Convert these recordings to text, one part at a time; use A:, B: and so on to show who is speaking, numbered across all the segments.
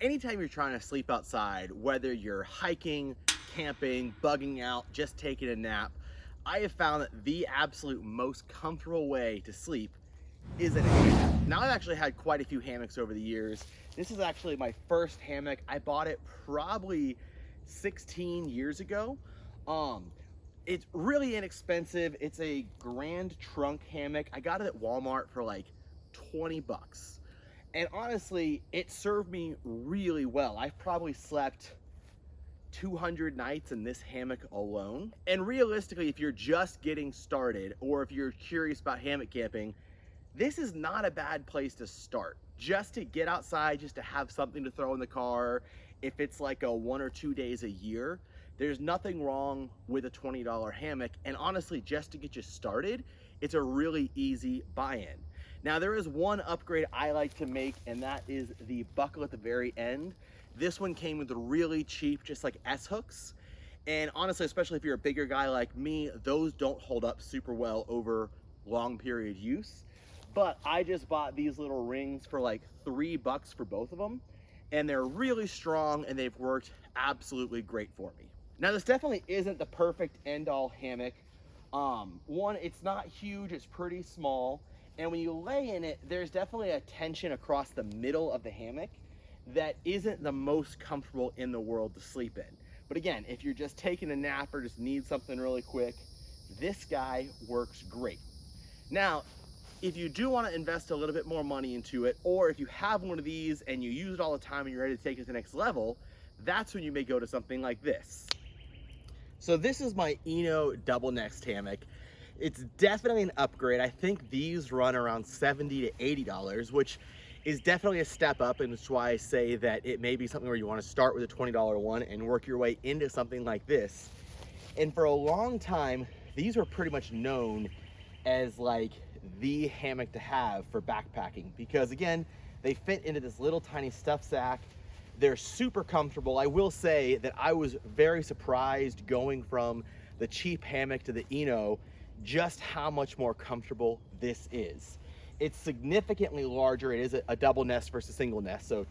A: Anytime you're trying to sleep outside, whether you're hiking, camping, bugging out, just taking a nap, I have found that the absolute most comfortable way to sleep is in a hammock. Now, I've actually had quite a few hammocks over the years. This is actually my first hammock. I bought it probably 16 years ago. It's really inexpensive. It's a grand trunk hammock. I got it at Walmart for like 20 bucks. And honestly, it served me really well. I've probably slept 200 nights in this hammock alone. And realistically, if you're just getting started or if you're curious about hammock camping, this is not a bad place to start. Just to get outside, just to have something to throw in the car. If it's like a 1 or 2 days a year, there's nothing wrong with a $20 hammock. And honestly, just to get you started, it's a really easy buy-in. Now, there is one upgrade I like to make, and that is the buckle at the very end. This one came with really cheap, just like S-hooks. And honestly, especially if you're a bigger guy like me, those don't hold up super well over long period use. But I just bought these little rings for like 3 bucks for both of them. And they're really strong and they've worked absolutely great for me. Now, this definitely isn't the perfect end-all hammock. One, it's not huge, it's pretty small. And when you lay in it, there's definitely a tension across the middle of the hammock that isn't the most comfortable in the world to sleep in. But again, if you're just taking a nap or just need something really quick, this guy works great. Now, if you do want to invest a little bit more money into it, or if you have one of these and you use it all the time and you're ready to take it to the next level, that's when you may go to something like this. So this is my double next hammock. It's definitely an upgrade. I think these run around $70 to $80, which is definitely a step up, and that's why I say that it may be something where you want to start with a $20 one and work your way into something like this. And for a long time, these were pretty much known as like the hammock to have for backpacking, because again, they fit into this little tiny stuff sack. They're super comfortable. I will say that I was very surprised going from the cheap hammock to the just how much more comfortable this is. It's significantly larger. It is a double nest versus single nest, so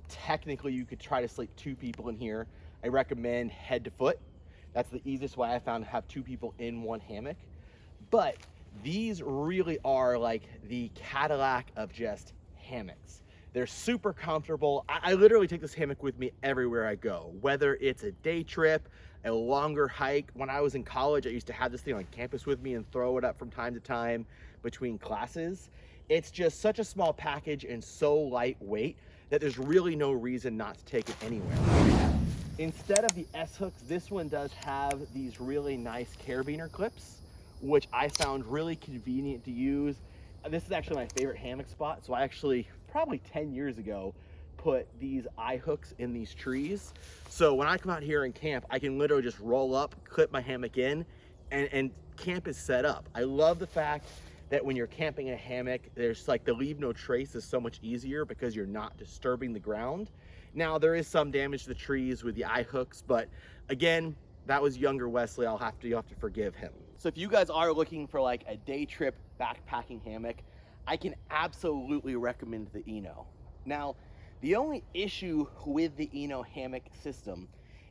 A: technically you could try to sleep 2 people in here. I recommend head to foot. That's the easiest way I found to have 2 people in one hammock. But these really are like the Cadillac of just hammocks. They're super comfortable. I literally take this hammock with me everywhere I go, whether it's a day trip, a longer hike. When I was in college, I used to have this thing on campus with me and throw it up from time to time between classes. It's just such a small package and so lightweight that there's really no reason not to take it anywhere. Instead of the S-hooks, this one does have these really nice Carabiner clips, which I found really convenient to use. This is actually my favorite hammock spot, so I actually, probably 10 years ago, put these eye hooks in these trees. So when I come out here and camp, I can literally just roll up, clip my hammock in, and camp is set up. I love the fact that when you're camping in a hammock, there's like the leave no trace is so much easier because you're not disturbing the ground. Now, there is some damage to the trees with the eye hooks, but again, that was younger Wesley. You'll have to forgive him. So if you guys are looking for like a day trip backpacking hammock, I can absolutely recommend the Now, the only issue with the hammock system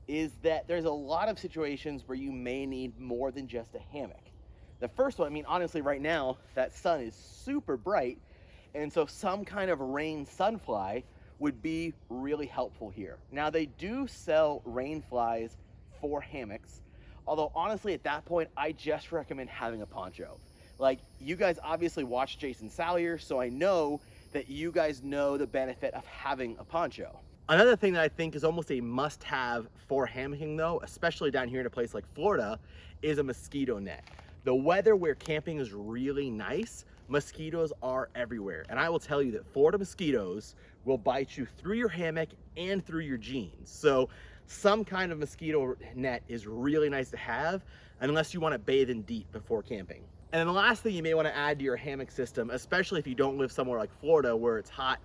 A: is that there's a lot of situations where you may need more than just a hammock. The first one, I mean, honestly, right now, that sun is super bright, and so some kind of rain sunfly would be really helpful here. Now, they do sell rain flies for hammocks, although honestly, at that point, I just recommend having a poncho. Like, you guys obviously watch Jason Salyer, so I know that you guys know the benefit of having a poncho. Another thing that I think is almost a must-have for hammocking though, especially down here in a place like Florida, is a mosquito net. The weather where camping is really nice, mosquitoes are everywhere. And I will tell you that Florida mosquitoes will bite you through your hammock and through your jeans. So some kind of mosquito net is really nice to have, unless you want to bathe in DEET before camping. And then the last thing you may want to add to your hammock system, especially if you don't live somewhere like Florida where it's hot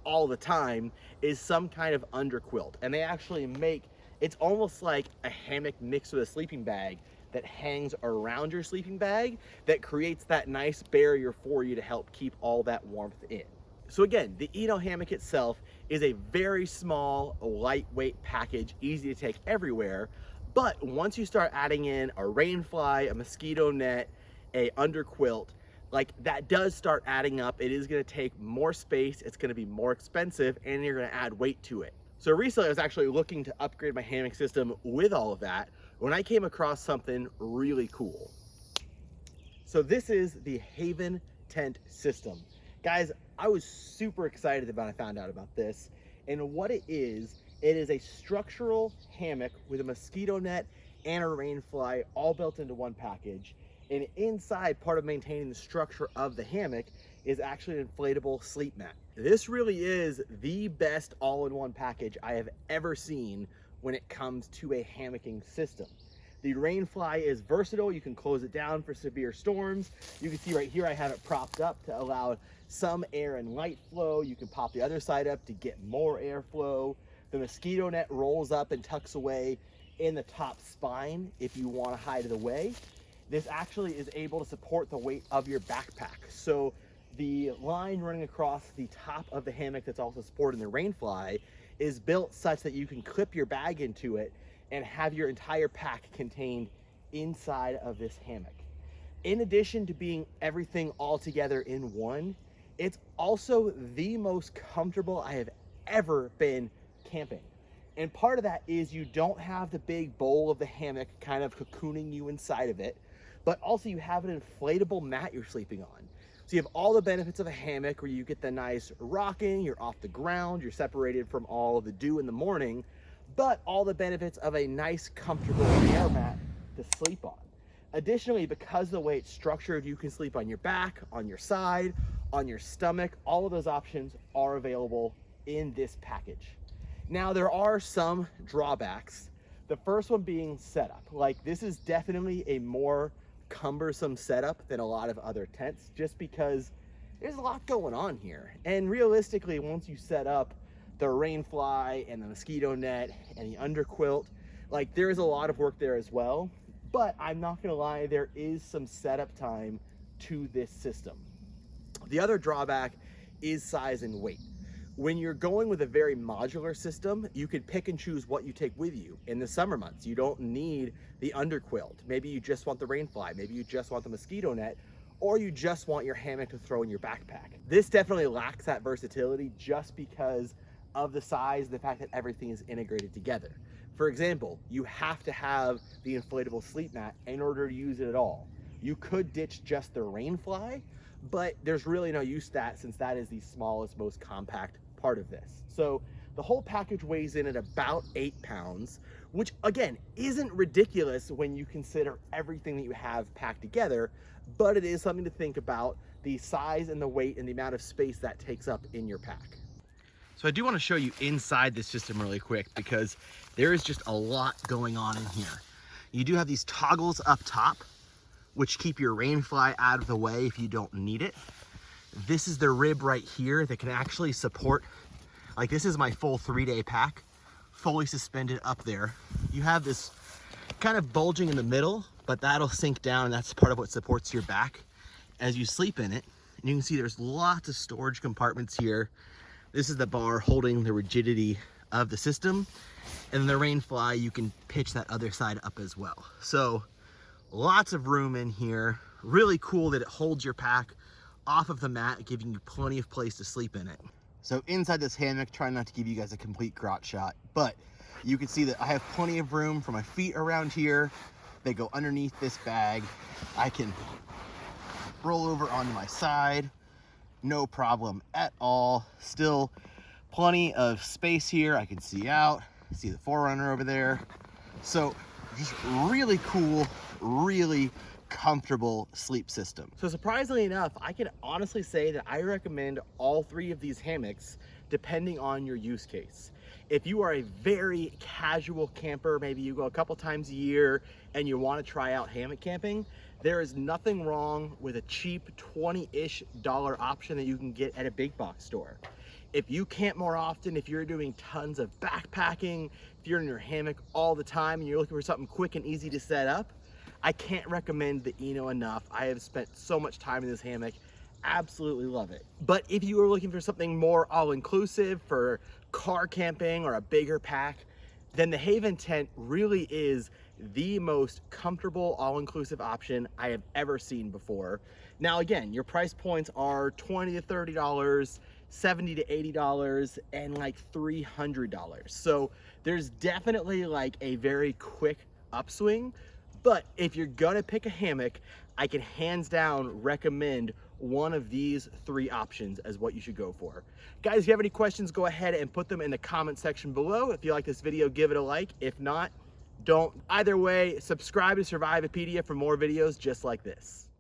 A: all the time, is some kind of underquilt. And they actually make, it's almost like a hammock mixed with a sleeping bag that hangs around your sleeping bag that creates that nice barrier for you to help keep all that warmth in. So again, the hammock itself is a very small, lightweight package, easy to take everywhere. But once you start adding in a rain fly, a mosquito net, a underquilt, like that does start adding up. It is gonna take more space, it's gonna be more expensive, and you're gonna add weight to it. So recently I was actually looking to upgrade my hammock system with all of that when I came across something really cool. So this is the Haven tent system. Guys, I was super excited when I found out about this. And what it is a structural hammock with a mosquito net and a rain fly all built into one package. And inside, part of maintaining the structure of the hammock is actually an inflatable sleep mat. This really is the best all-in-one package I have ever seen when it comes to a hammocking system. The rain fly is versatile. You can close it down for severe storms. You can see right here I have it propped up to allow some air and light flow. You can pop the other side up to get more airflow. The mosquito net rolls up and tucks away in the top spine if you want to hide it away. This actually is able to support the weight of your backpack. So the line running across the top of the hammock that's also supporting the rain fly is built such that you can clip your bag into it and have your entire pack contained inside of this hammock. In addition to being everything all together in one, it's also the most comfortable I have ever been camping. And part of that is you don't have the big bowl of the hammock kind of cocooning you inside of it, but also you have an inflatable mat you're sleeping on. So you have all the benefits of a hammock where you get the nice rocking, you're off the ground, you're separated from all of the dew in the morning, but all the benefits of a nice, comfortable air mat to sleep on. Additionally, because of the way it's structured, you can sleep on your back, on your side, on your stomach. All of those options are available in this package. Now, there are some drawbacks. The first one being setup. Like, this is definitely a more cumbersome setup than a lot of other tents, just because there's a lot going on here. And realistically, once you set up the rain fly and the mosquito net and the underquilt, like, there is a lot of work there as well. But I'm not gonna lie, there is some setup time to this system. The other drawback is size and weight. When you're going with a very modular system, you could pick and choose what you take with you. In the summer months, you don't need the underquilt. Maybe you just want the rain fly, maybe you just want the mosquito net, or you just want your hammock to throw in your backpack. This definitely lacks that versatility just because of the size, the fact that everything is integrated together. For example, you have to have the inflatable sleep mat in order to use it at all. You could ditch just the rain fly, but there's really no use to that since that is the smallest, most compact part of this. So the whole package weighs in at about 8 pounds, which again, isn't ridiculous when you consider everything that you have packed together, but it is something to think about, the size and the weight and the amount of space that takes up in your pack. So I do want to show you inside this system really quick because there is just a lot going on in here. You do have these toggles up top, which keep your rain fly out of the way if you don't need it. This is the rib right here that can actually support, like, this is my full 3-day pack, fully suspended up there. You have this kind of bulging in the middle, but that'll sink down and that's part of what supports your back as you sleep in it. And you can see there's lots of storage compartments here. This is the bar holding the rigidity of the system. And the rain fly, you can pitch that other side up as well. So lots of room in here. Really cool that it holds your pack off of the mat, giving you plenty of place to sleep in it. So inside this hammock, trying not to give you guys a complete crotch shot, but you can see that I have plenty of room for my feet around here. They go underneath this bag. I can roll over onto my side, no problem at all. Still plenty of space here. I can see out, see the Forerunner over there. So just really cool, really comfortable sleep system. So surprisingly enough, I can honestly say that I recommend all 3 of these hammocks depending on your use case. If you are a very casual camper, maybe you go a couple times a year and you want to try out hammock camping, there is nothing wrong with a cheap $20-ish option that you can get at a big box store. If you camp more often, if you're doing tons of backpacking, if you're in your hammock all the time and you're looking for something quick and easy to set up, I can't recommend the Eno enough. I have spent so much time in this hammock. absolutely love it. But if you are looking for something more all-inclusive for car camping or a bigger pack, then the Haven tent really is the most comfortable all-inclusive option I have ever seen before. Now again, your price points are $20 to $30, $70 to $80, and like $300. So there's definitely like a very quick upswing. But if you're gonna pick a hammock, I can hands down recommend one of these three options as what you should go for. Guys, if you have any questions, go ahead and put them in the comment section below. If you like this video, give it a like. If not, don't. Either way, subscribe to Survivepedia for more videos just like this.